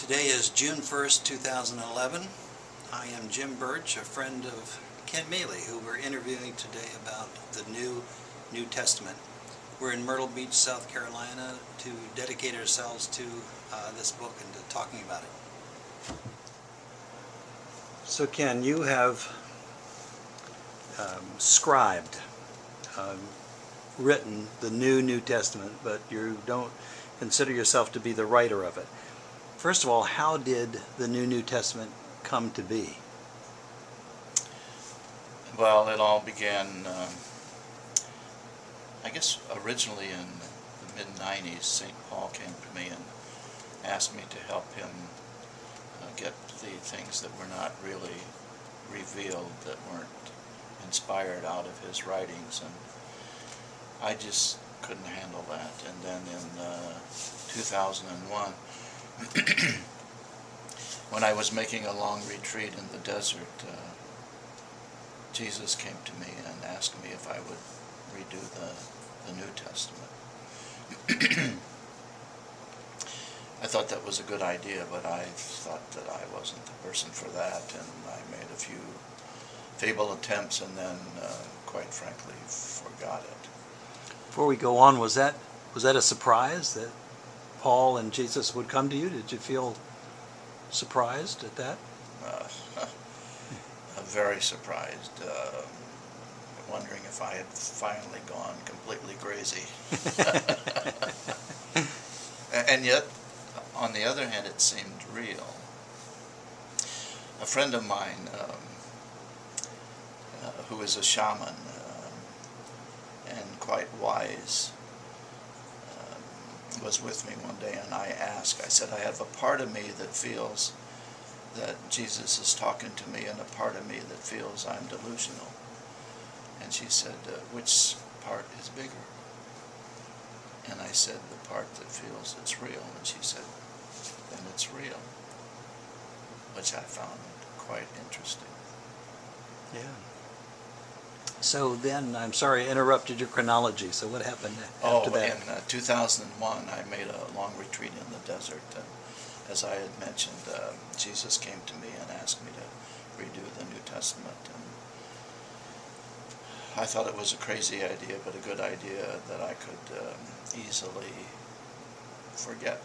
Today is June 1st, 2011. I am Jim Burch, a friend of Ken Maley, who we're interviewing today about the New Testament. We're in Myrtle Beach, South Carolina, to dedicate ourselves to this book and to talking about it. So Ken, you have scribed, written the New Testament, but you don't consider yourself to be the writer of it. First of all, how did the New Testament come to be? Well, it all began, I guess, originally in the mid-90s. St. Paul came to me and asked me to help him get the things that were not really revealed, that weren't inspired out of his writings, and I just couldn't handle that. And then in 2001, when I was making a long retreat in the desert, Jesus came to me and asked me if I would redo the New Testament. I thought that was a good idea, but I thought that I wasn't the person for that, and I made a few feeble attempts and then, quite frankly, forgot it. Before we go on, was that a surprise that Paul and Jesus would come to you? Did you feel surprised at that? Very surprised, wondering if I had finally gone completely crazy. And yet, on the other hand, it seemed real. A friend of mine, who is a shaman and quite wise, was with me one day, and I said, I have a part of me that feels that Jesus is talking to me and a part of me that feels I'm delusional. And she said, which part is bigger? And I said, the part that feels it's real. And she said, then it's real, which I found quite interesting. Yeah. So then, I'm sorry I interrupted your chronology, so what happened after that? In 2001, I made a long retreat in the desert, and as I had mentioned, Jesus came to me and asked me to redo the New Testament, and I thought it was a crazy idea, but a good idea that I could easily forget.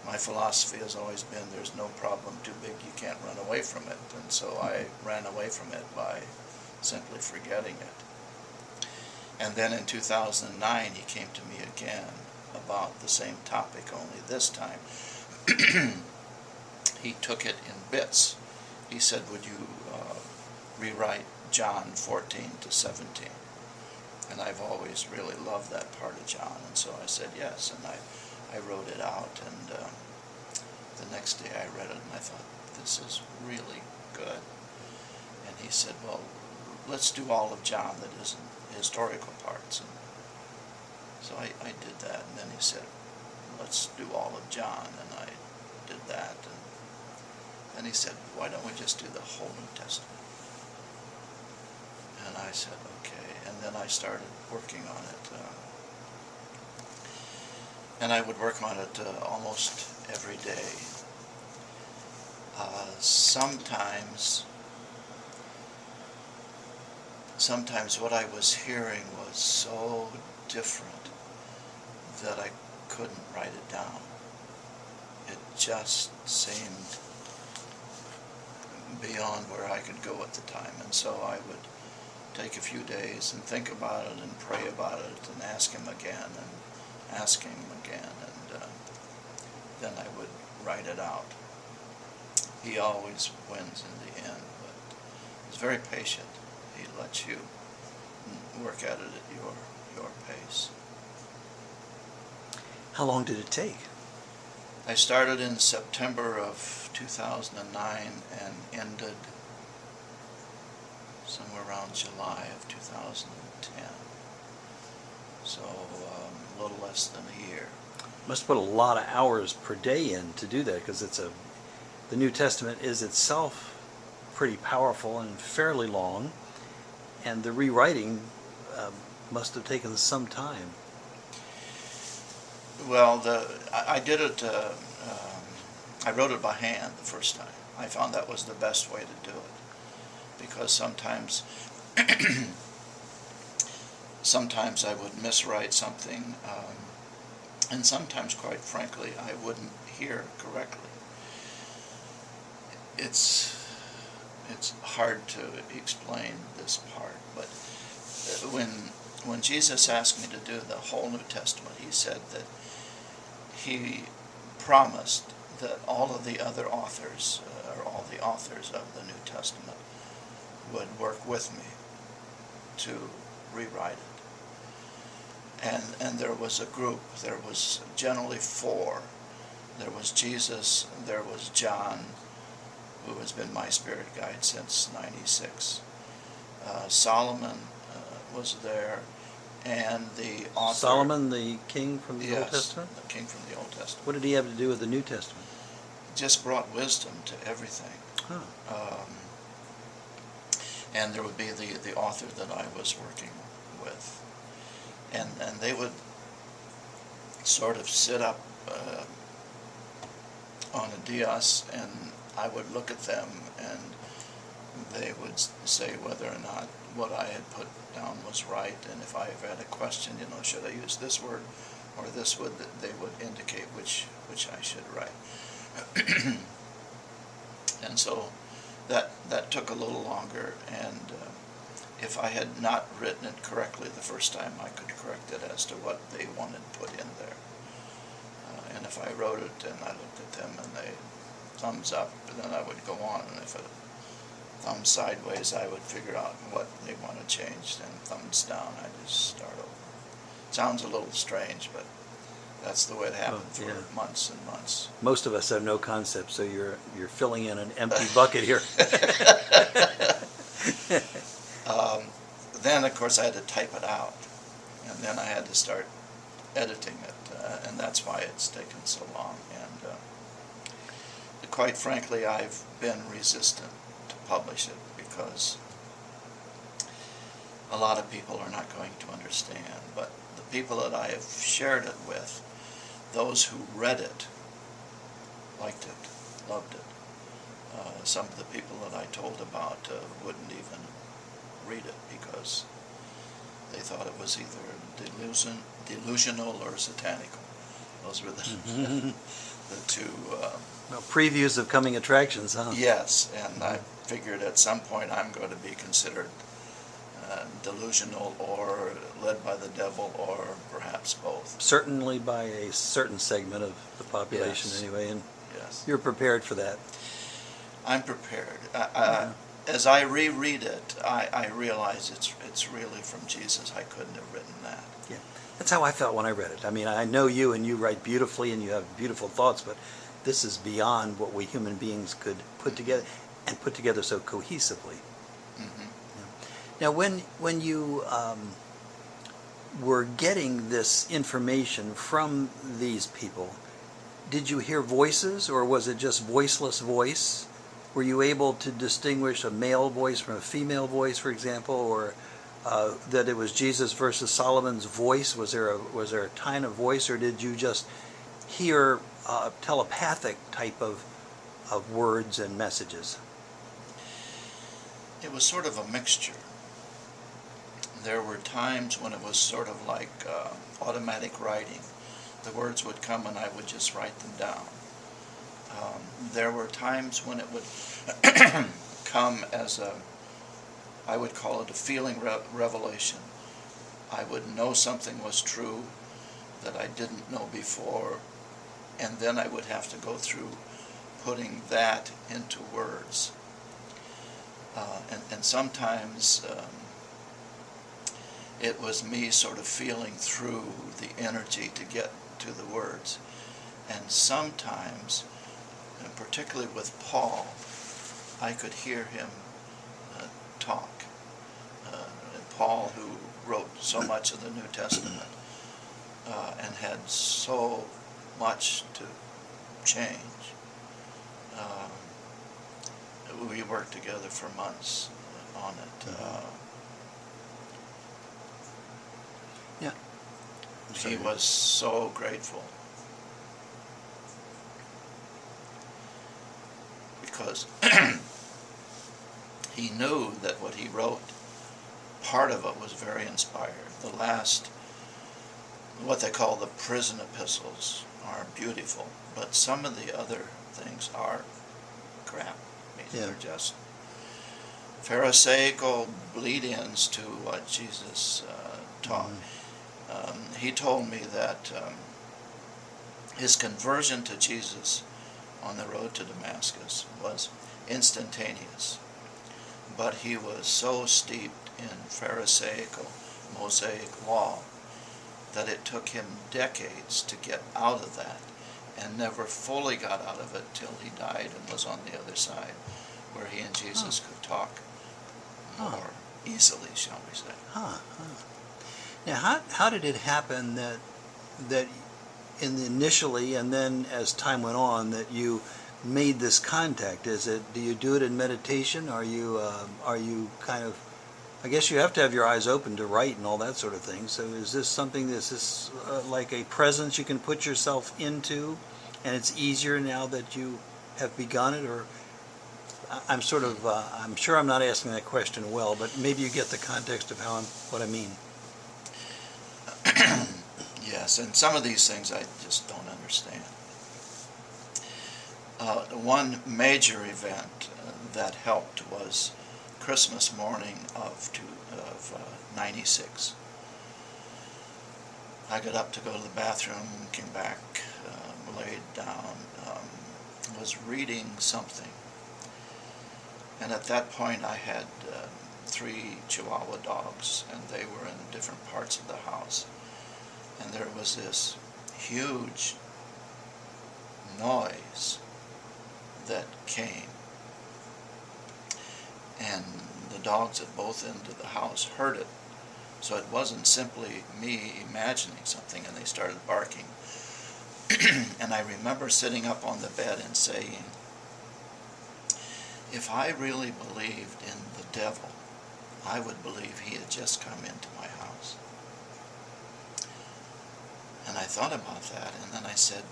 My philosophy has always been there's no problem too big you can't run away from it, and so I ran away from it by simply forgetting it. And then in 2009 he came to me again about the same topic, only this time he took it in bits. He said, would you rewrite John 14 to 17? And I've always really loved that part of John, and so I said yes, and I wrote it out, and the next day I read it and I thought, this is really good. And he said, well, let's do all of John that isn't historical parts. And so I did that, and then he said, let's do all of John, and I did that, and then he said, why don't we just do the whole New Testament? And I said, okay, and then I started working on it, and I would work on it almost every day. Sometimes what I was hearing was so different that I couldn't write it down. It just seemed beyond where I could go at the time, and so I would take a few days and think about it and pray about it and ask him again and ask him again, and then I would write it out. He always wins in the end, but he's very patient. He lets you work at it at your pace. How long did it take? I started in September of 2009 and ended somewhere around July of 2010. So a little less than a year. Must put a lot of hours per day in to do that, because the New Testament is itself pretty powerful and fairly long, and the rewriting must have taken some time. Well, I did it I wrote it by hand the first time. I found that was the best way to do it, because sometimes sometimes I would miswrite something, and sometimes, quite frankly, I wouldn't hear correctly. It's hard to explain this part, but when Jesus asked me to do the whole New Testament, he said that he promised that all of the other authors, or all the authors of the New Testament, would work with me to rewrite it. And there was a group. There was generally four. There was Jesus, there was John, who has been my spirit guide since '96. Solomon was there, and the author... Solomon, the king from the Old Yes, Testament? the king from the Old Testament. What did he have to do with the New Testament? Just brought wisdom to everything. Huh. And there would be the author that I was working with. And they would sort of sit up on a dais, and I would look at them, and they would say whether or not what I had put down was right, and if I ever had a question, should I use this word or this word, they would indicate which I should write. And so that took a little longer, and if I had not written it correctly the first time, I could correct it as to what they wanted put in there. And if I wrote it and I looked at them and they thumbs up, then I would go on, and if it thumbs sideways, I would figure out what they wanted changed, and thumbs down, I just start over. Sounds a little strange, but that's the way it happened for months and months. Most of us have no concept, so you're filling in an empty bucket here. Then, of course, I had to type it out, and then I had to start editing it, and that's why it's taken so long. And quite frankly, I've been resistant to publish it because a lot of people are not going to understand. But the people that I have shared it with, those who read it, liked it, loved it. Some of the people that I told about wouldn't even read it because they thought it was either delusional or satanical. Those were the two. Well, previews of coming attractions, huh? Yes, and I figured at some point I'm going to be considered delusional or led by the devil, or perhaps both. Certainly by a certain segment of the population, Yes. anyway, and Yes. you're prepared for that. I'm prepared. As I reread it, I realize it's really from Jesus. I couldn't have written that. Yeah, that's how I felt when I read it. I mean, I know you, and you write beautifully, and you have beautiful thoughts, but this is beyond what we human beings could put together, and put together so cohesively. Mm-hmm. Now, when you were getting this information from these people, did you hear voices, or was it just voiceless voice? Were you able to distinguish a male voice from a female voice, for example, or that it was Jesus versus Solomon's voice? Was there a tone of voice, or did you just hear telepathic type of words and messages? It was sort of a mixture. There were times when it was sort of like automatic writing. The words would come and I would just write them down. There were times when it would come as I would call it a feeling revelation. I would know something was true that I didn't know before, and then I would have to go through putting that into words. And sometimes it was me sort of feeling through the energy to get to the words. And sometimes, and particularly with Paul, I could hear him talk. Paul, who wrote so much of the New Testament and had so much to change. We worked together for months on it. Yeah. He was so grateful. because he knew that what he wrote, part of it was very inspired. The last, what they call the prison epistles, are beautiful, but some of the other things are crap. I mean, they're just Pharisaical bleed-ins to what Jesus taught. He told me that his conversion to Jesus on the road to Damascus was instantaneous, but he was so steeped in Pharisaical, Mosaic law that it took him decades to get out of that, and never fully got out of it till he died and was on the other side, where he and Jesus could talk more easily, shall we say. Now, how did it happen that initially, and then as time went on, that you made this contact? Do you do it in meditation? Are you kind of, I guess you have to have your eyes open to write and all that sort of thing. So is this like a presence you can put yourself into, and it's easier now that you have begun it? Or I'm sure I'm not asking that question well, but maybe you get the context of what I mean. Yes, and some of these things I just don't understand. One major event that helped was Christmas morning of 96. I got up to go to the bathroom, came back, laid down, was reading something. And at that point I had 3 Chihuahua dogs, and they were in different parts of the house. And there was this huge noise that came. And the dogs at both ends of the house heard it. So it wasn't simply me imagining something, and they started barking. And I remember sitting up on the bed and saying, if I really believed in the devil, I would believe he had just come into my house. And I thought about that, and then I said,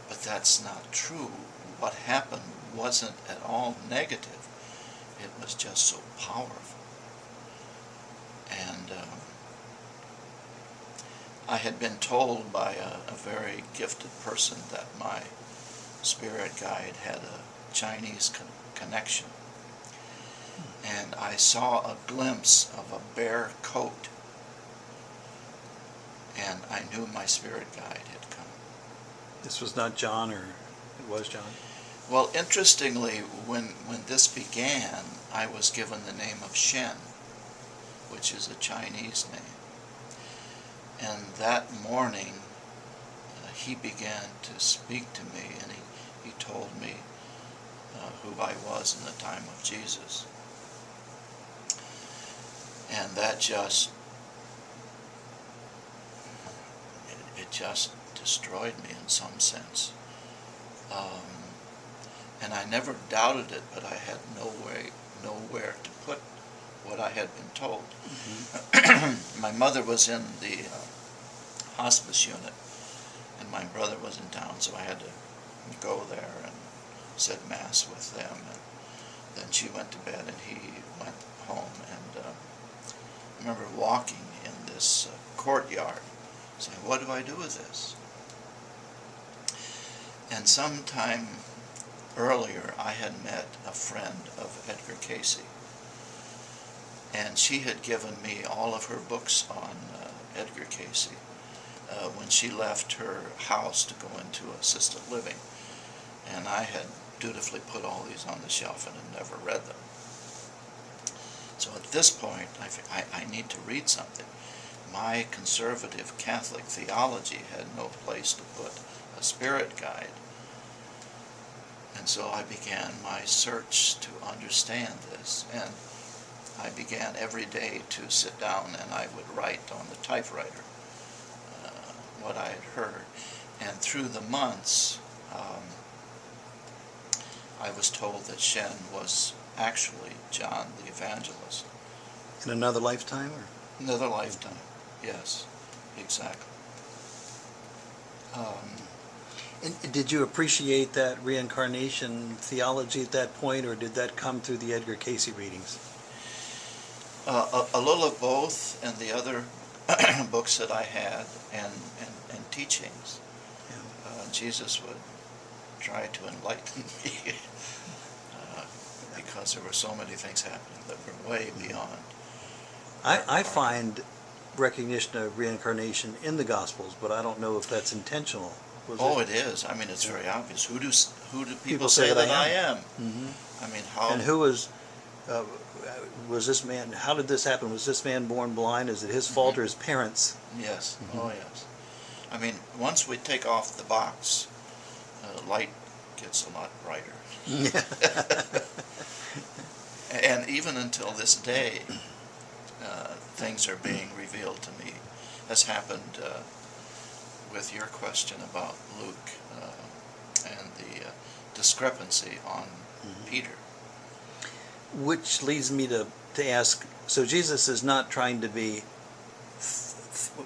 but that's not true. What happened wasn't at all negative. It was just so powerful. And I had been told by a very gifted person that my spirit guide had a Chinese connection. And I saw a glimpse of a bear coat, and I knew my spirit guide had come. This was not John, or it was John? Well, interestingly, when this began, I was given the name of Shen, which is a Chinese name. And that morning, he began to speak to me, and he told me who I was in the time of Jesus. And that just, it just destroyed me in some sense. And I never doubted it, but I had nowhere to put what I had been told. Mm-hmm. My mother was in the hospice unit, and my brother was in town, so I had to go there and said Mass with them. And then she went to bed, and he went home. And I remember walking in this courtyard, saying, what do I do with this? And sometime earlier, I had met a friend of Edgar Casey, and she had given me all of her books on Edgar Casey when she left her house to go into assisted living. And I had dutifully put all these on the shelf and had never read them. So at this point, I need to read something. My conservative Catholic theology had no place to put a spirit guide. And so I began my search to understand this. And I began every day to sit down, and I would write on the typewriter what I had heard. And through the months, I was told that Shen was actually John the Evangelist. In another lifetime? Or? Another lifetime, yes, exactly. And did you appreciate that reincarnation theology at that point, or did that come through the Edgar Casey readings? A little of both, and the other books that I had, and teachings. Yeah. Jesus would try to enlighten me because there were so many things happening that were way beyond. I find recognition of reincarnation in the Gospels, but I don't know if that's intentional. It is. I mean, it's very obvious. Who do people say that I am? Mm-hmm. I mean, how? And who was this man? How did this happen? Was this man born blind? Is it his fault or his parents? Yes. Mm-hmm. Oh, yes. I mean, once we take off the box, light gets a lot brighter. And even until this day, things are being revealed to me. Has happened with your question about Luke and the discrepancy on Peter. Which leads me to ask, so Jesus is not trying to be,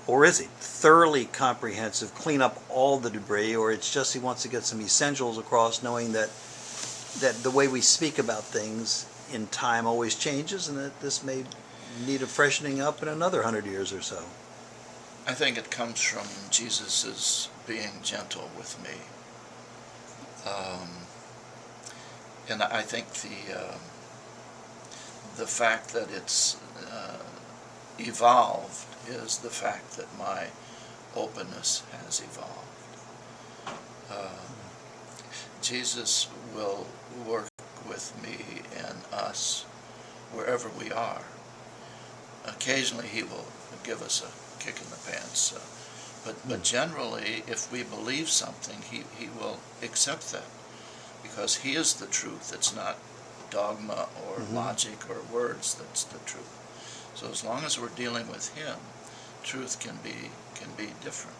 or is he, thoroughly comprehensive, clean up all the debris, or it's just he wants to get some essentials across, knowing that the way we speak about things in time always changes, and that this may need a freshening up in another 100 years or so? I think it comes from Jesus's being gentle with me. And I think the fact that it's evolved is the fact that my openness has evolved. Jesus will work with me and us wherever we are. Occasionally he will give us a kick in the pants, but generally, if we believe something, he will accept that, because he is the truth. It's not dogma or logic or words that's the truth. So as long as we're dealing with him, truth can be different,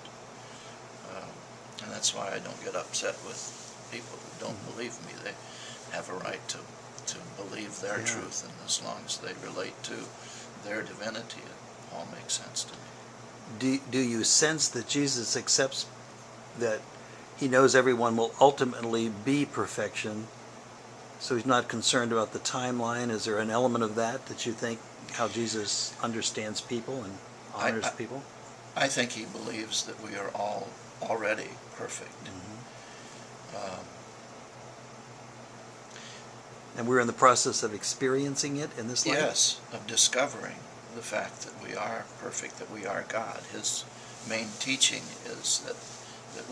and that's why I don't get upset with people who don't believe me. They have a right to believe their truth, and as long as they relate to their divinity, it all makes sense to me. Do you sense that Jesus accepts that he knows everyone will ultimately be perfection, so he's not concerned about the timeline? Is there an element of that you think, how Jesus understands people and honors people? I think he believes that we are all already perfect. And we're in the process of experiencing it in this life? Yes, of discovering the fact that we are perfect, that we are God. His main teaching is that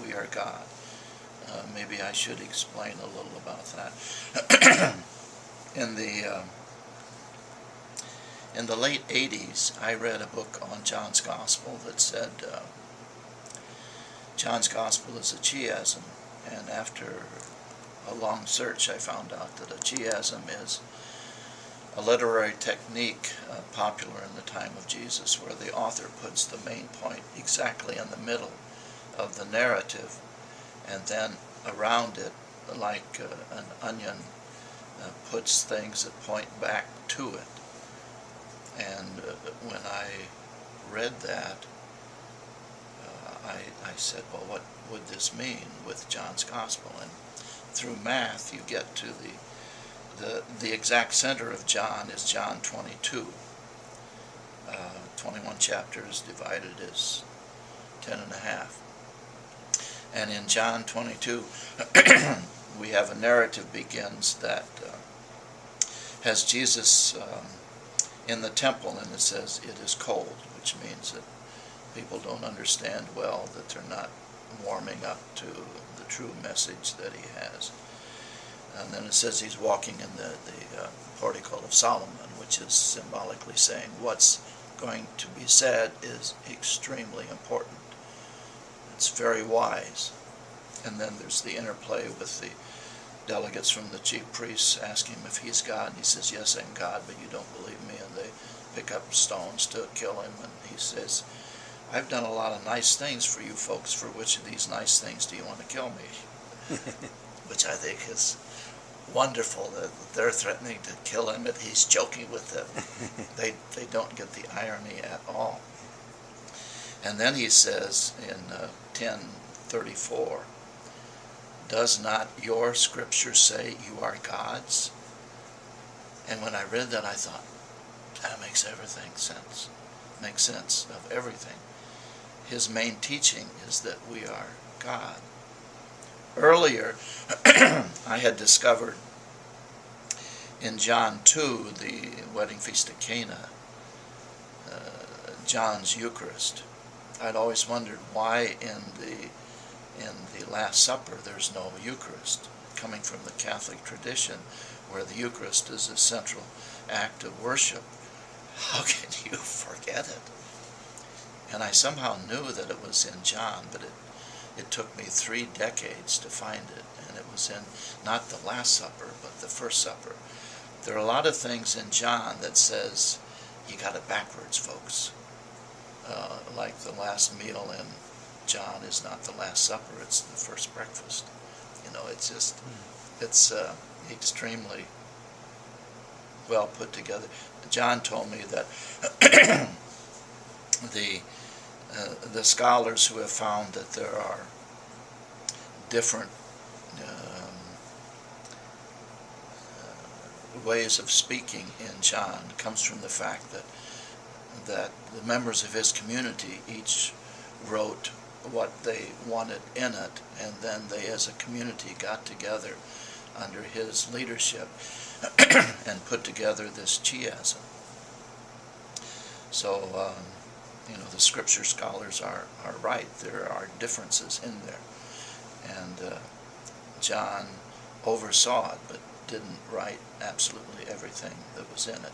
we are God. Maybe I should explain a little about that. In the late 80s, I read a book on John's Gospel that said John's Gospel is a chiasm, and after a long search, I found out that a chiasm is a literary technique popular in the time of Jesus, where the author puts the main point exactly in the middle of the narrative, and then around it, like an onion, puts things that point back to it. And when I read that, I said, well, what would this mean with John's Gospel? And through math, you get to the exact center of John is John 22. 21 chapters divided is 10 and a half. And in John 22, we have a narrative begins that has Jesus in the temple, and it says it is cold, which means that people don't understand well that they're not warming up to the true message that he has. And then it says he's walking in the portico of Solomon, which is symbolically saying what's going to be said is extremely important. It's very wise. And then there's the interplay with the delegates from the chief priests asking him if he's God, and he says, yes, I'm God, but you don't believe me, and they pick up stones to kill him, and he says, I've done a lot of nice things for you folks. For which of these nice things do you want to kill me? Which I think is wonderful, that they're threatening to kill him, and he's joking with them. They don't get the irony at all. And then he says in 10:34, does not your scripture say you are God's? And when I read that, I thought, that makes everything sense. Makes sense of everything. His main teaching is that we are God. Earlier, I had discovered in John 2, the wedding feast at Cana, John's Eucharist. I'd always wondered why in the Last Supper there's no Eucharist, coming from the Catholic tradition where the Eucharist is a central act of worship. How can you forget it? And I somehow knew that it was in John, but it took me 3 decades to find it, and it was in not the Last Supper, but the First Supper. There are a lot of things in John that says you got it backwards, folks. Like the last meal in John is not the Last Supper, it's the first breakfast. You know, it's just, it's extremely well put together. John told me that the scholars who have found that there are different ways of speaking in John comes from the fact that the members of his community each wrote what they wanted in it, and then they as a community got together under his leadership and put together this chiasm. So, the scripture scholars are right. There are differences in there. And John oversaw it, but didn't write absolutely everything that was in it.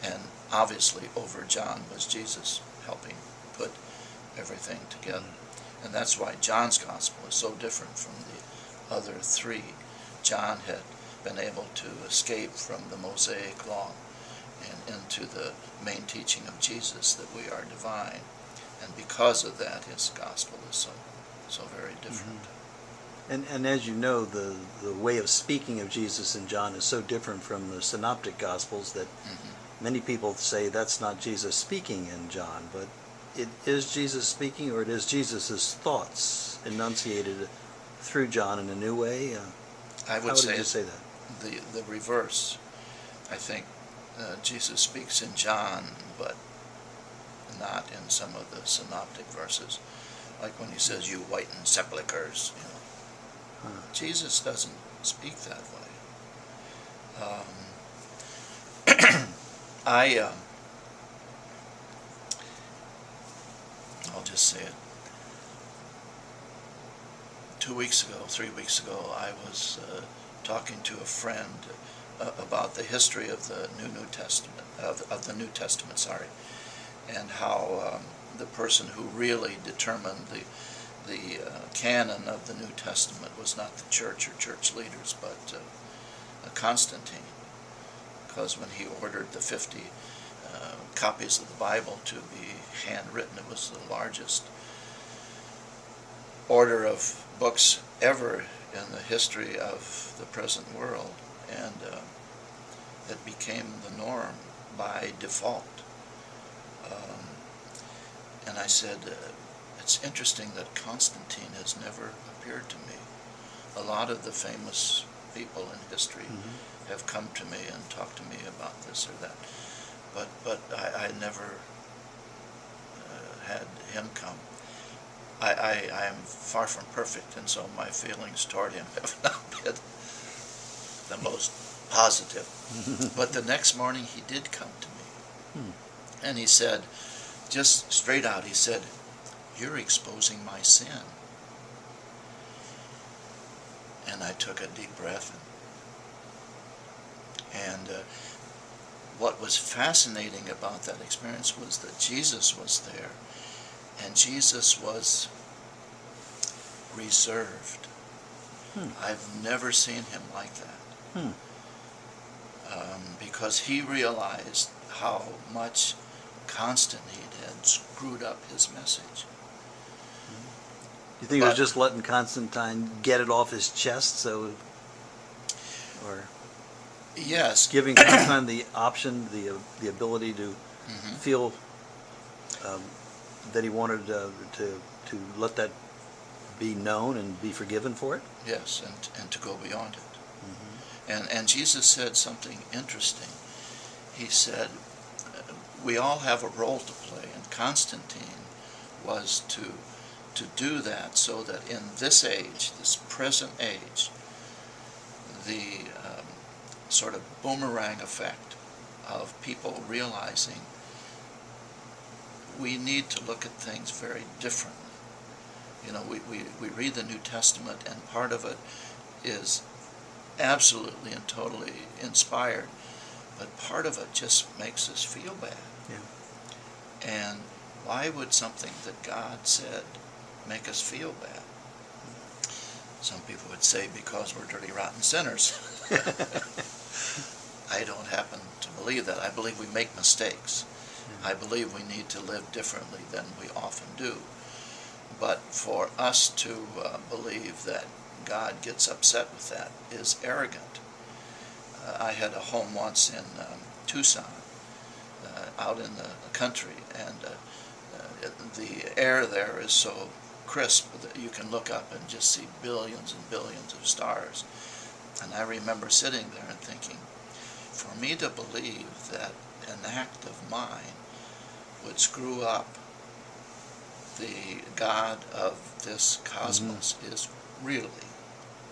And obviously over John was Jesus helping put everything together. And that's why John's gospel is so different from the other 3. John had been able to escape from the Mosaic law and into the main teaching of Jesus, that we are divine. And because of that, his gospel is so very different. And as you know, the way of speaking of Jesus in John is so different from the synoptic gospels that many people say that's not Jesus speaking in John, but it is Jesus speaking, or it is Jesus' thoughts enunciated through John in a new way? I would How say, would you say that? The reverse. I think Jesus speaks in John, but not in some of the synoptic verses. Like when he says, "You whitened sepulchres," Jesus doesn't speak that way. I'll just say it. 2 weeks ago, 3 weeks ago, I was talking to a friend about the history of the New Testament, of the New Testament, and how the person who really determined the canon of the New Testament was not the church or church leaders, but Constantine, because when he ordered the 50 copies of the Bible to be handwritten, it was the largest order of books ever in the history of the present world, and it became the norm by default. And I said, it's interesting that Constantine has never appeared to me. A lot of the famous people in history have come to me and talked to me about this or that, but I never had him come. I am far from perfect, and so my feelings toward him have not been the most positive. But the next morning he did come to me, and he said, just straight out, he said, "You're exposing my sin." And I took a deep breath, and what was fascinating about that experience was that Jesus was there, and Jesus was reserved. I've never seen him like that. Because he realized how much Constantine had screwed up his message. You think it was just letting Constantine get it off his chest, or yes, giving Constantine the option, the ability to feel that he wanted to let that be known and be forgiven for it? Yes, and to go beyond it. Mm-hmm. And Jesus said something interesting. He said, we all have a role to play, and Constantine was to do that so that in this age, this present age, the sort of boomerang effect of people realizing we need to look at things very differently. You know, we read the New Testament, and part of it is absolutely and totally inspired, but part of it just makes us feel bad. Yeah. And why would something that God said make us feel bad? Some people would say because we're dirty, rotten sinners. I don't happen to believe that. I believe we make mistakes. I believe we need to live differently than we often do. But for us to believe that God gets upset with that is arrogant. I had a home once in Tucson, out in the country, and the air there is so crisp that you can look up and just see billions and billions of stars. And I remember sitting there and thinking, for me to believe that an act of mine would screw up the God of this cosmos is really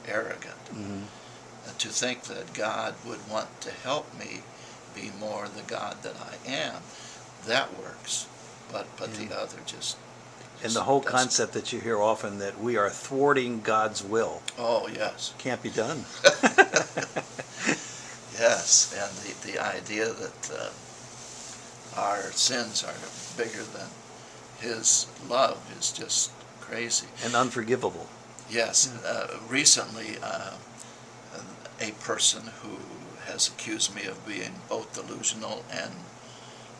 arrogant. Mm-hmm. To think that God would want to help me be more the God that I am, that works. But the other just And the whole doesn't. concept that you hear often that we are thwarting God's will. Oh, yes. Can't be done. Yes, and the idea that our sins are bigger than His love is just crazy. And unforgivable. Yes, recently a person who has accused me of being both delusional and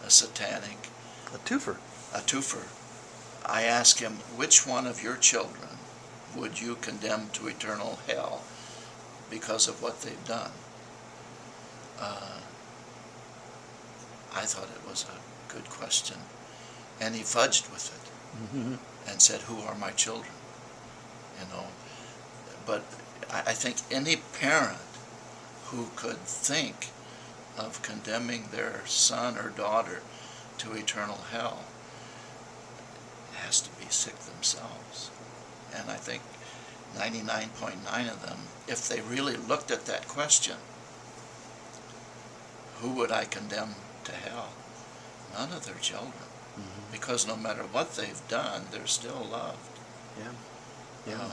satanic, A twofer. a twofer. I asked him, which one of your children would you condemn to eternal hell because of what they've done? I thought it was a good question, and he fudged with it. Mm-hmm. And said, who are my children? You know, but I think any parent who could think of condemning their son or daughter to eternal hell has to be sick themselves. And I think 99.9 of them, if they really looked at that question, who would I condemn to hell? None of their children. Mm-hmm. Because no matter what they've done, they're still loved. Yeah. Yeah.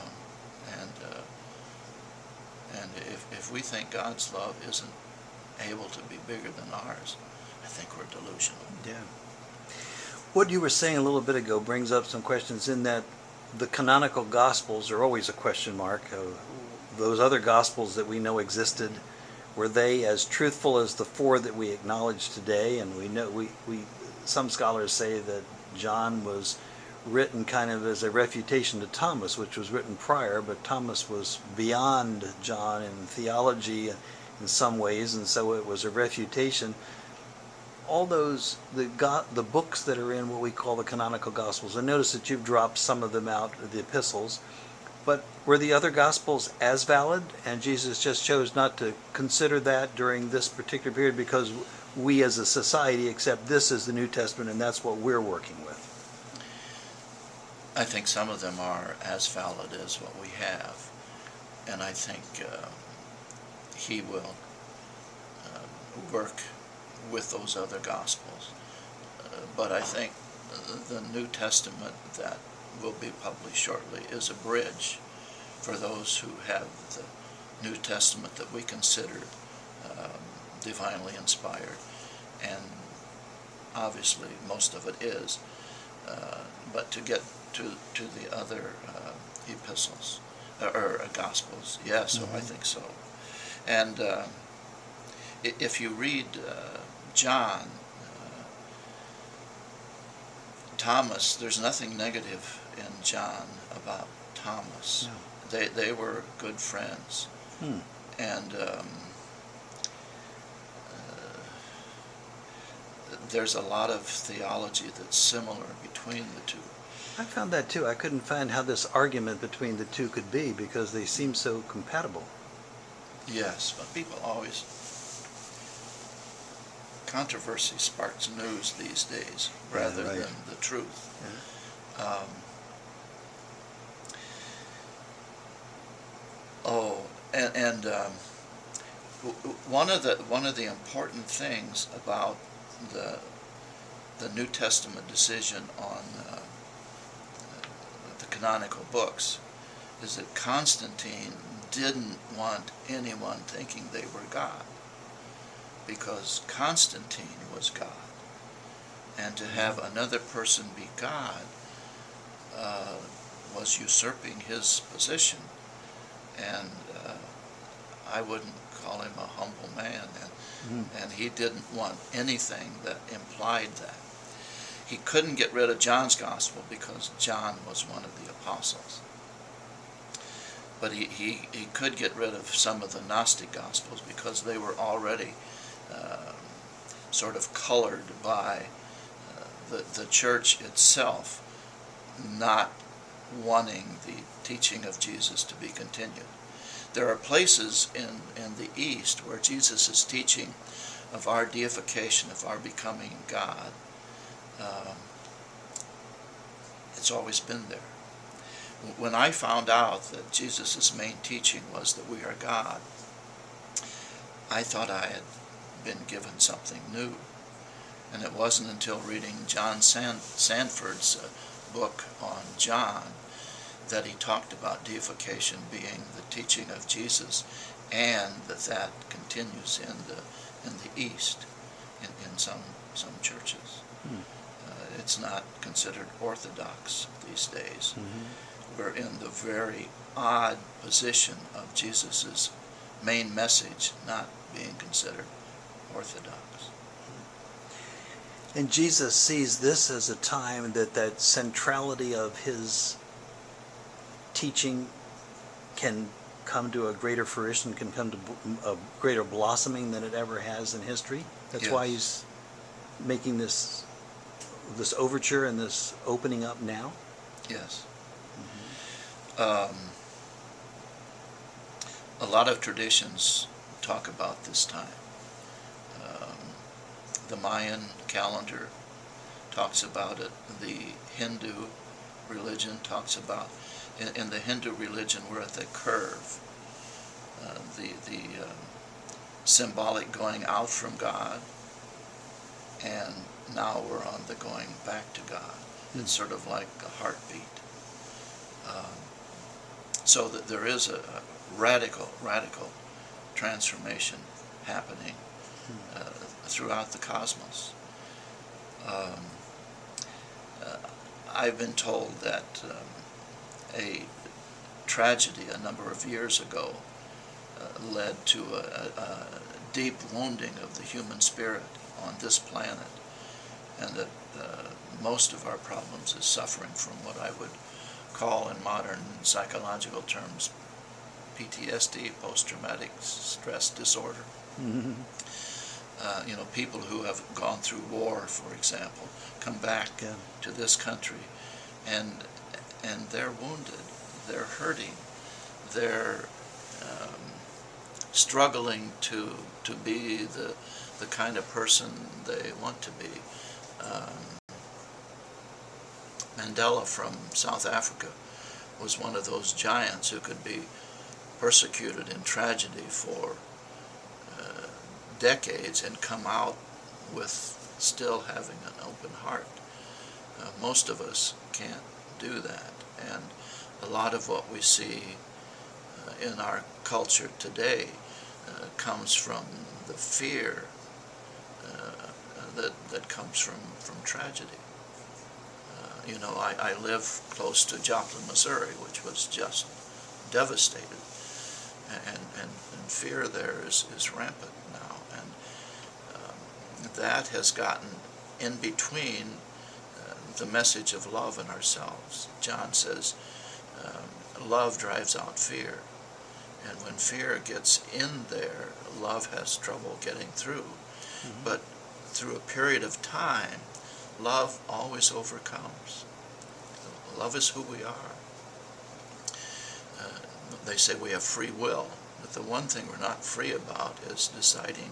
And if we think God's love isn't able to be bigger than ours, I think we're delusional. Yeah. What you were saying a little bit ago brings up some questions in that the canonical Gospels are always a question mark. Those other Gospels that we know existed, were they as truthful as the four that we acknowledge today? And we know some scholars say that John was written kind of as a refutation to Thomas, which was written prior, but Thomas was beyond John in theology in some ways, and so it was a refutation. All those, the books that are in what we call the canonical Gospels, I notice that you've dropped some of them out, the epistles, but were the other Gospels as valid, and Jesus just chose not to consider that during this particular period because we as a society accept this as the New Testament and that's what we're working with? I think some of them are as valid as what we have, and I think He will work with those other Gospels. But I think the New Testament that will be published shortly is a bridge for those who have the New Testament that we consider divinely inspired, and obviously most of it is, but to get to the other epistles or Gospels, yes, I think so. And if you read John, Thomas, there's nothing negative in John about Thomas. No. They were good friends. And there's a lot of theology that's similar between the two. I found that too. I couldn't find how this argument between the two could be because they seem so compatible. Yes, but people always... Controversy sparks news these days rather right. than the truth. Yeah. One of the important things about the New Testament decision on the canonical books is that Constantine didn't want anyone thinking they were God, because Constantine was God, and to have another person be God was usurping his position, and I wouldn't call him a humble man, and he didn't want anything that implied that. He couldn't get rid of John's gospel because John was one of the apostles. But he could get rid of some of the Gnostic gospels because they were already sort of colored by the church itself not wanting the teaching of Jesus to be continued. There are places in the East where Jesus is teaching of our deification, of our becoming God. It's always been there. When I found out that Jesus' main teaching was that we are God, I thought I had been given something new. And it wasn't until reading John Sanford's book on John that he talked about deification being the teaching of Jesus, and that continues in the East in some churches. It's not considered orthodox these days. We're in the very odd position of Jesus' main message not being considered orthodox. And Jesus sees this as a time that centrality of his teaching can come to a greater fruition, can come to a greater blossoming than it ever has in history. That's why he's making this overture and this opening up now. Yes. A lot of traditions talk about this time. The Mayan calendar talks about it. The Hindu religion talks about in the Hindu religion we're at the curve, the symbolic going out from God, and now we're on the going back to God. It's sort of like a heartbeat. So that there is a radical transformation happening throughout the cosmos. I've been told that a tragedy a number of years ago led to a deep wounding of the human spirit on this planet, and that most of our problems is suffering from what I would call in modern psychological terms PTSD, post-traumatic stress disorder. People who have gone through war, for example, come back to this country, and they're wounded, they're hurting, they're struggling to be the kind of person they want to be. Mandela from South Africa was one of those giants who could be persecuted in tragedy for decades and come out with still having an open heart. Most of us can't do that, and a lot of what we see in our culture today comes from the fear that comes from tragedy. I live close to Joplin, Missouri, which was just devastated, and fear there is rampant now, and that has gotten in between the message of love in ourselves. John says, love drives out fear, and when fear gets in there, love has trouble getting through. But through a period of time, love always overcomes. Love is who we are. They say we have free will, but the one thing we're not free about is deciding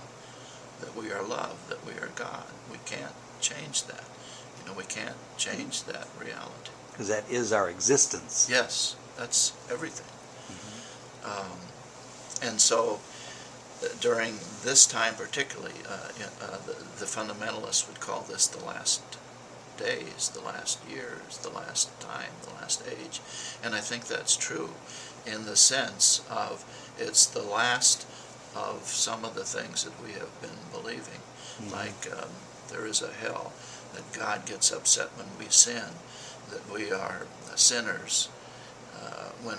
that we are love, that we are God. We can't change that. We can't change that reality. Because that is our existence. Yes, that's everything. And so during this time particularly, the fundamentalists would call this the last days, the last years, the last time, the last age. And I think that's true in the sense of it's the last of some of the things that we have been believing. Like there is a hell, that God gets upset when we sin, that we are sinners, when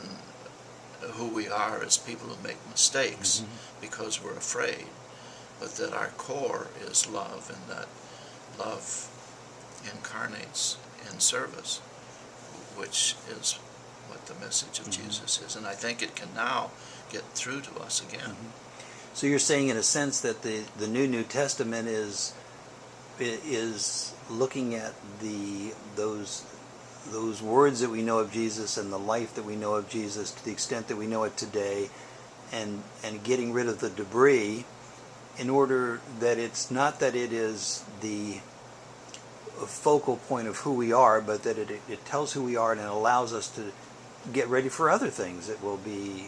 who we are as people who make mistakes because we're afraid, but that our core is love, and that love incarnates in service, which is what the message of Jesus is. And I think it can now get through to us again. So you're saying in a sense that the New Testament is looking at those words that we know of Jesus and the life that we know of Jesus to the extent that we know it today, and getting rid of the debris, in order that it's not that it is the focal point of who we are, but that it tells who we are, and it allows us to get ready for other things. It will be,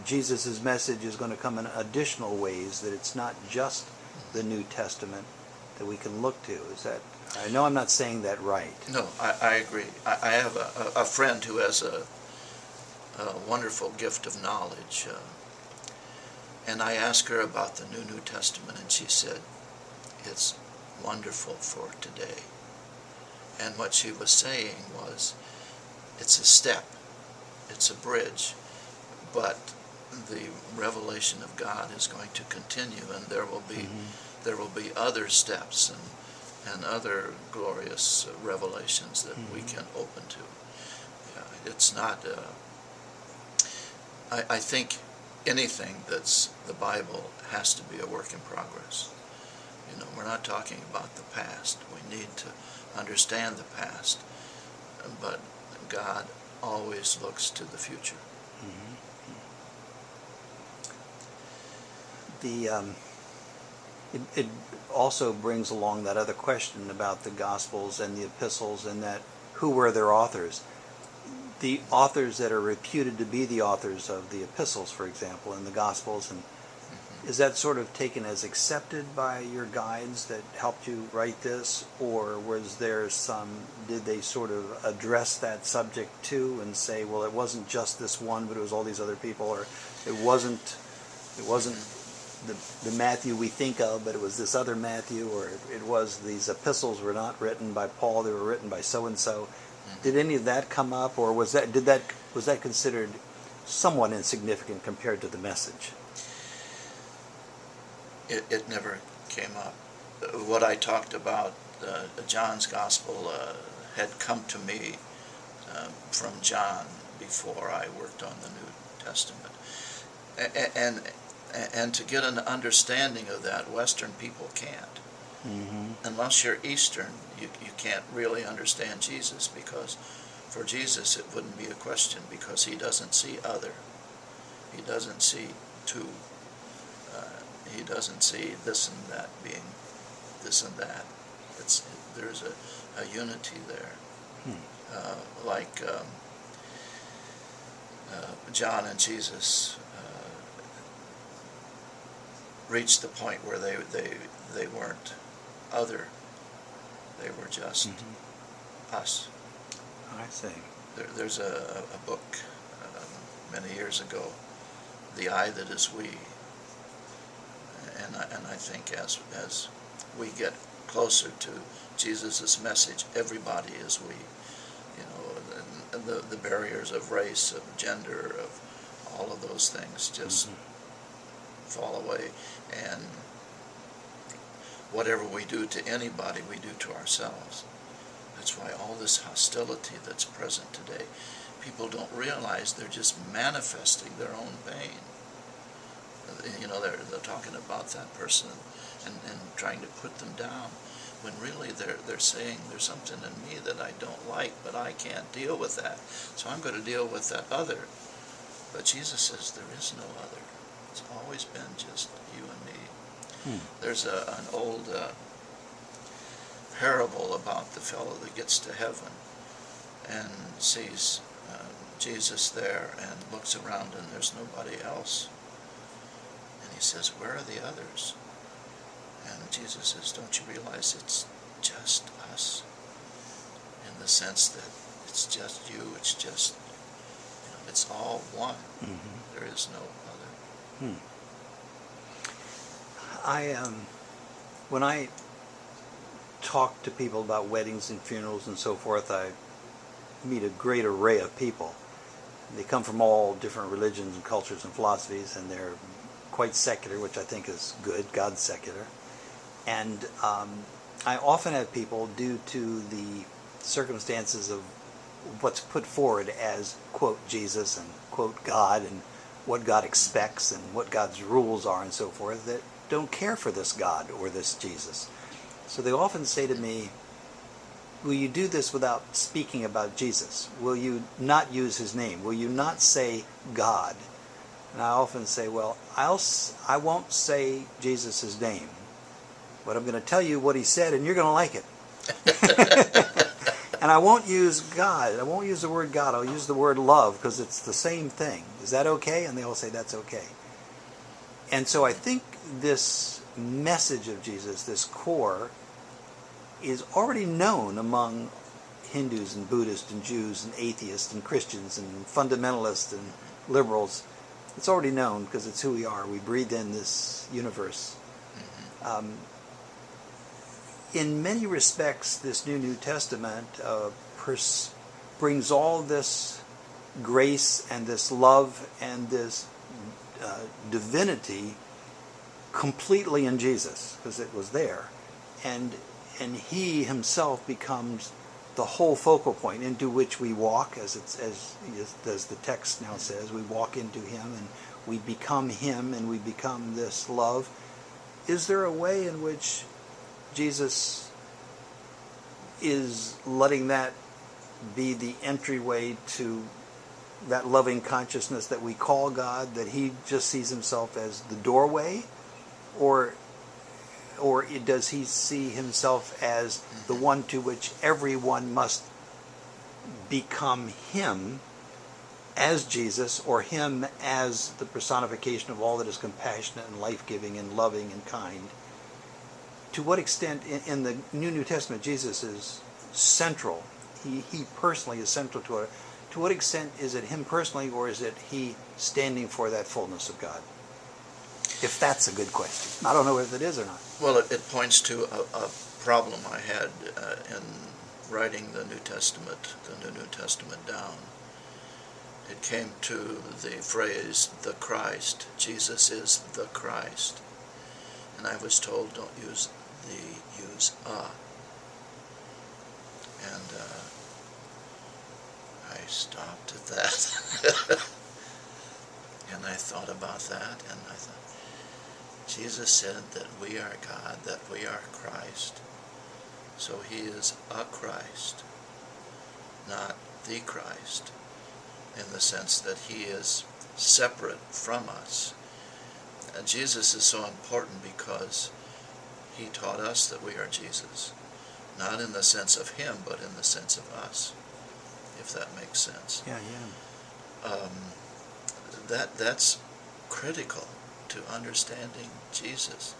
Jesus' message is going to come in additional ways, that it's not just the New Testament that we can look to. Is that, I know I'm not saying that right. No, I agree. I have a friend who has a wonderful gift of knowledge, and I asked her about the New Testament, and she said, it's wonderful for today. And what she was saying was, it's a step, it's a bridge, but the revelation of God is going to continue, and there will be other steps and other glorious revelations that we can open to. It's not, I think anything that's the Bible has to be a work in progress. We're not talking about the past. We need to understand the past, but God always looks to the future. It also brings along that other question about the Gospels and the epistles, and that who were their authors. The authors that are reputed to be the authors of the epistles, for example, and the Gospels, and is that sort of taken as accepted by your guides that helped you write this, or was there did they sort of address that subject too and say, well, it wasn't just this one, but it was all these other people, or it wasn't the Matthew we think of, but it was this other Matthew, or it was these epistles were not written by Paul, they were written by so and so. Did any of that come up, or was that considered somewhat insignificant compared to the message? It never came up. What I talked about, John's Gospel, had come to me from John before I worked on the New Testament. And to get an understanding of that, Western people can't. Unless you're Eastern, you can't really understand Jesus, because for Jesus it wouldn't be a question, because he doesn't see other. He doesn't see two. He doesn't see this and that being this and that. There's a unity there. Like John and Jesus reached the point where they weren't other. They were just us. I see. There's a book many years ago, The Eye That Is We. And I think as we get closer to Jesus' message, everybody is we. The barriers of race, of gender, of all of those things just fall away. And whatever we do to anybody, we do to ourselves. That's why all this hostility that's present today, people don't realize they're just manifesting their own pain. They're talking about that person and trying to put them down. when really they're saying there's something in me that I don't like, but I can't deal with that. So I'm going to deal with that other. But Jesus says there is no other. It's always been just you and me. There's an old parable about the fellow that gets to heaven and sees Jesus there and looks around and there's nobody else. And he says, where are the others? And Jesus says, don't you realize it's just us? In the sense that it's just you, it's just, it's all one. There is no other. When I talk to people about weddings and funerals and so forth, I meet a great array of people. They come from all different religions and cultures and philosophies, and they're quite secular, which I think is good. God's secular. And I often have people, due to the circumstances of what's put forward as, quote, Jesus and, quote, God, and what God expects and what God's rules are and so forth, that don't care for this God or this Jesus. So they often say to me, will you do this without speaking about Jesus? Will you not use his name? Will you not say God? And I often say, well, I won't say Jesus' name, but I'm going to tell you what he said, and you're going to like it. And I won't use God. I won't use the word God. I'll use the word love, because it's the same thing. Is that okay? And they all say that's okay. And so I think this message of Jesus, this core, is already known among Hindus and Buddhists and Jews and atheists and Christians and fundamentalists and liberals. It's already known because it's who we are. We breathe in this universe. In many respects, this New Testament brings all this grace and this love and this divinity completely in Jesus, because it was there. And he himself becomes the whole focal point into which we walk, as the text now says. We walk into him and we become him and we become this love. Is there a way in which Jesus is letting that be the entryway to that loving consciousness that we call God, that he just sees himself as the doorway? Or does he see himself as the one to which everyone must become him as Jesus, or him as the personification of all that is compassionate and life-giving and loving and kind? To what extent in the New Testament Jesus is central? He personally is central to it. To what extent is it him personally, or is it he standing for that fullness of God? If that's a good question. I don't know if it is or not. Well, it points to a problem I had in writing the New Testament down. It came to the phrase, the Christ. Jesus is the Christ. And I was told, don't use use a. And I stopped at that. And I thought about that, and I thought, Jesus said that we are God, that we are Christ. So he is a Christ, not the Christ, in the sense that he is separate from us. And Jesus is so important because he taught us that we are Jesus, not in the sense of him, but in the sense of us, if that makes sense. Yeah. That's critical to understanding Jesus.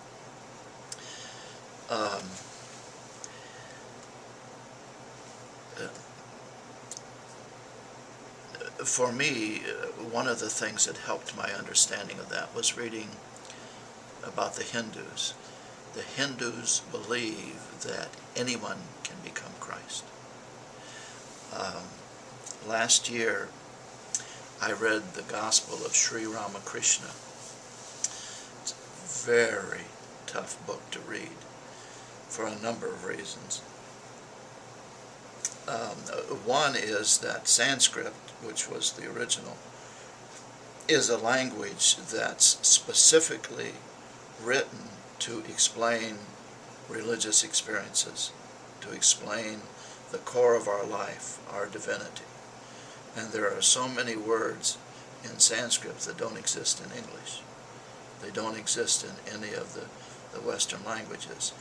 For me, one of the things that helped my understanding of that was reading about the Hindus. The Hindus believe that anyone can become Christ. Last year, I read the Gospel of Sri Ramakrishna. It's a very tough book to read for a number of reasons. One is that Sanskrit, which was the original, is a language that's specifically written to explain religious experiences to explain the core of our life, our divinity. And there are so many words in Sanskrit that don't exist in English. They don't exist in any of the Western languages.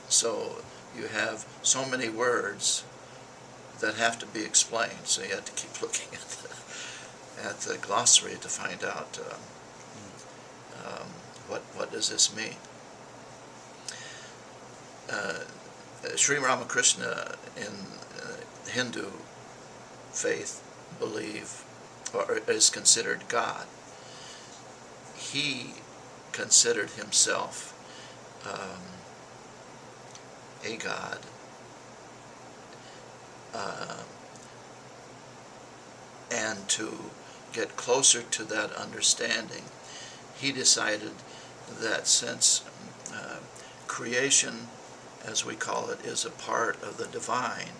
So you have so many words that have to be explained. So you have to keep looking at the glossary to find out what does this mean. Sri Ramakrishna in Hindu faith or is considered God. He considered himself a God, and to get closer to that understanding, he decided that since creation, as we call it, is a part of the divine,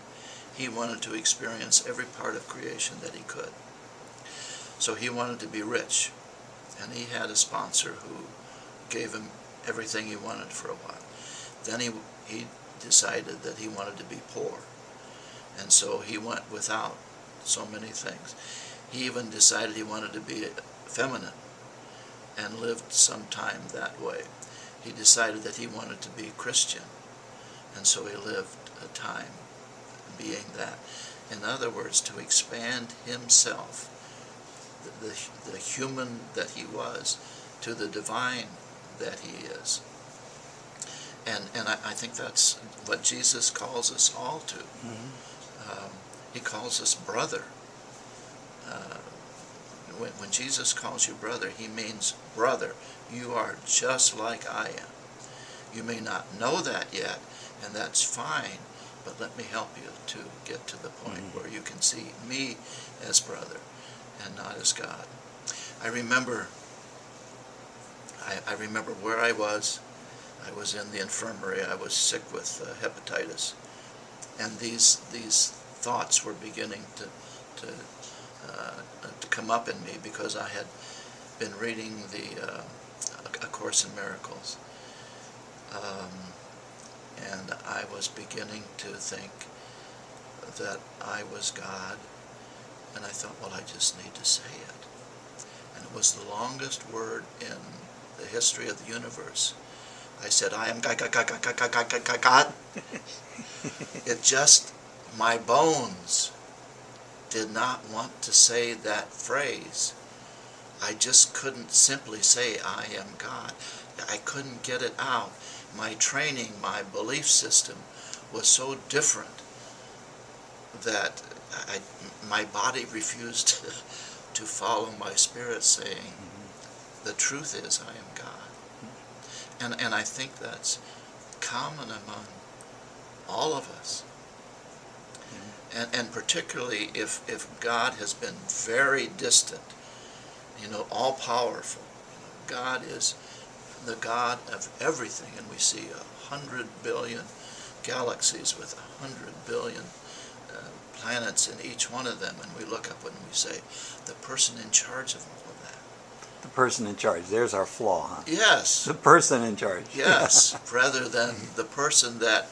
he wanted to experience every part of creation that he could. So he wanted to be rich, and he had a sponsor who gave him everything he wanted for a while. Then he decided that he wanted to be poor, and so he went without so many things. He even decided he wanted to be feminine and lived some time that way. He decided that he wanted to be Christian, and so he lived a time being that. In other words, to expand himself, the human that he was, to the divine that he is. And I think that's what Jesus calls us all to. Mm-hmm. He calls us brother. When Jesus calls you brother, he means brother. You are just like I am. You may not know that yet, and that's fine, but let me help you to get to the point where you can see me as brother and not as God. I remember where I was. I was in the infirmary. I was sick with hepatitis, and these thoughts were beginning to come up in me because I had been reading A Course in Miracles, and I was beginning to think that I was God, and I thought, well, I just need to say it. And it was the longest word in the history of the universe. I said, I am God. It just, my bones did not want to say that phrase. I just couldn't simply say, I am God. I couldn't get it out. My training, my belief system was so different that my body refused to follow my spirit saying, the truth is, I am God. And I think that's common among all of us. And particularly if God has been very distant, all-powerful. God is the God of everything, and we see 100 billion galaxies with 100 billion planets in each one of them, and we look up and we say, the person in charge of all of that. The person in charge. There's our flaw, huh? Yes. The person in charge. Yes, rather than the person that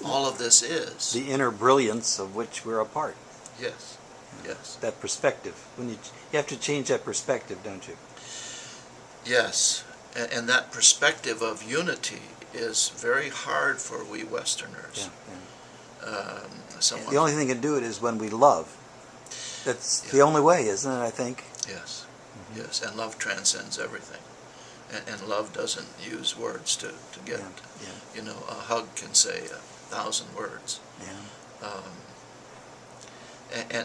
all of this is. The inner brilliance of which we're a part. Yes, yes. That perspective. When you have to change that perspective, don't you? Yes, and that perspective of unity is very hard for we Westerners. Yeah. The only thing that can do it is when we love. That's the only way, isn't it, I think? Yes, yes, and love transcends everything. And love doesn't use words to get it. Yeah. A hug can say 1,000 words. Yeah.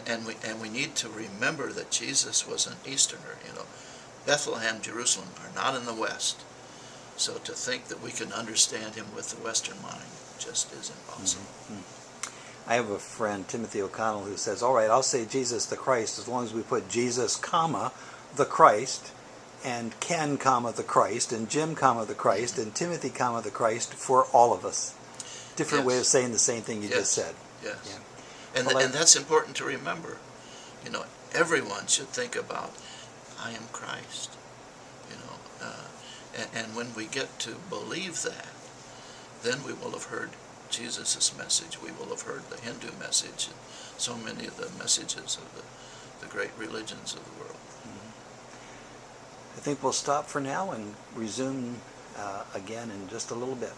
And we need to remember that Jesus was an Easterner. Bethlehem, Jerusalem are not in the West. So to think that we can understand him with the Western mind just is impossible. I have a friend, Timothy O'Connell, who says, all right, I'll say Jesus the Christ as long as we put Jesus, comma, the Christ, and Ken, comma, the Christ, and Jim, comma, the Christ, and Timothy, comma, the Christ, for all of us. Different way of saying the same thing you just said. Yes. Yeah. And that's important to remember. Everyone should think about, I am Christ. And when we get to believe that, then we will have heard Jesus' message. We will have heard the Hindu message and so many of the messages of the great religions of the world. I think we'll stop for now and resume again in just a little bit.